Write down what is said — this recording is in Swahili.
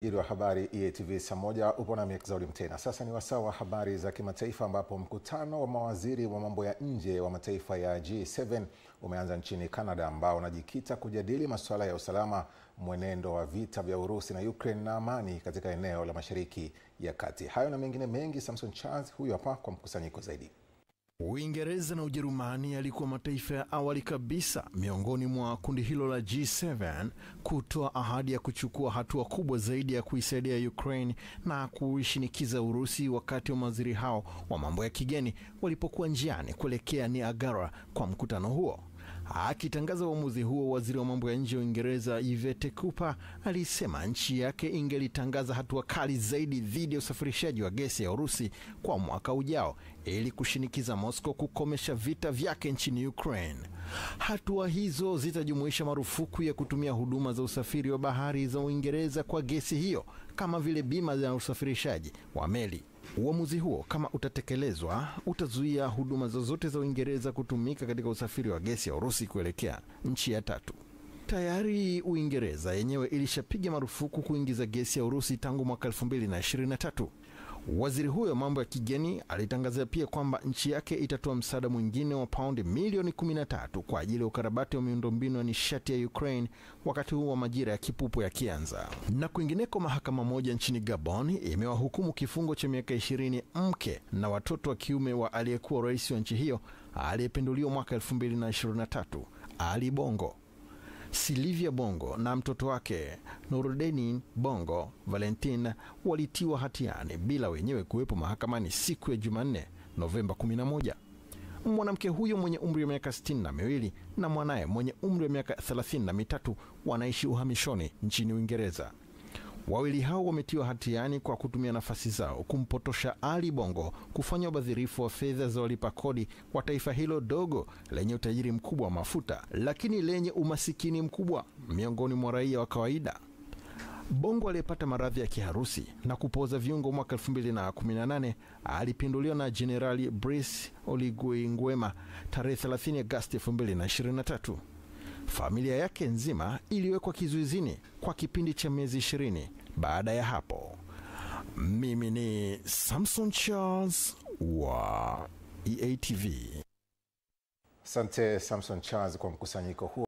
Wa habari EATV saa moja upo na Mexaudi Mtena. Sasa ni wasaa wa habari za kimataifa ambapo mkutano wa mawaziri wa mambo ya nje wa mataifa ya G7 umeanza nchini Canada ambao unajikita kujadili masuala ya usalama, mwenendo wa vita vya Urusi na Ukraine na amani katika eneo la Mashariki ya Kati. Hayo na mengine mengi, Samson Charles huyu hapa kwa mkusanyiko zaidi. Uingereza na Ujerumani yalikuwa mataifa ya awali kabisa miongoni mwa kundi hilo la G7 kutoa ahadi ya kuchukua hatua kubwa zaidi ya kuisaidia Ukraine na kuishinikiza Urusi wakati wa mawaziri hao wa mambo ya kigeni walipokuwa njiani kuelekea Niagara kwa mkutano huo. Akitangaza uamuzi huo, waziri wa mambo ya nje wa Uingereza Yvette Cooper alisema nchi yake ingelitangaza hatua kali zaidi dhidi ya usafirishaji wa gesi ya Urusi kwa mwaka ujao ili kushinikiza Moscow kukomesha vita vyake nchini Ukraine. Hatua hizo zitajumuisha marufuku ya kutumia huduma za usafiri wa bahari za Uingereza kwa gesi hiyo, kama vile bima za usafirishaji wa meli. Uamuzi huo, kama utatekelezwa, utazuia huduma zozote za Uingereza kutumika katika usafiri wa gesi ya Urusi kuelekea nchi ya tatu. Tayari Uingereza yenyewe ilishapiga marufuku kuingiza gesi ya Urusi tangu mwaka 2023. Waziri huyo mambo ya kigeni alitangaza pia kwamba nchi yake itatoa msaada mwingine wa paundi milioni 13 kwa ajili ya ukarabati wa miundombinu ya nishati ya Ukraine wakati huu wa majira ya kipupu yakianza. Na kwingineko, mahakama moja nchini Gabon imewahukumu kifungo cha miaka 20 mke na watoto wa kiume wa aliyekuwa rais wa nchi hiyo aliyepinduliwa mwaka 2023, Ali Bongo. Silvia Bongo na mtoto wake Nourdenin Bongo Valentin walitiwa hatiani bila wenyewe kuwepo mahakamani siku ya Jumanne, Novemba 11. Mwanamke huyo mwenye umri wa miaka 62 na mwanae mwenye umri wa miaka 33 wanaishi uhamishoni nchini Uingereza. Wawili hao wametiwa hatiani kwa kutumia nafasi zao kumpotosha Ali Bongo kufanya ubadhirifu wa fedha za walipa kodi wa taifa hilo dogo lenye utajiri mkubwa wa mafuta lakini lenye umasikini mkubwa miongoni mwa raia wa kawaida. Bongo aliyepata maradhi ya kiharusi na kupoza viungo mwaka 2018 alipinduliwa na Generali Brice Oligui Nguema tarehe 30 Agosti 2023. Familia yake nzima iliwekwa kizuizini kwa kipindi cha miezi 20 baada ya hapo. Mimi ni Samson Charles wa EATV. Asante Samson Charles kwa mkusanyiko huo.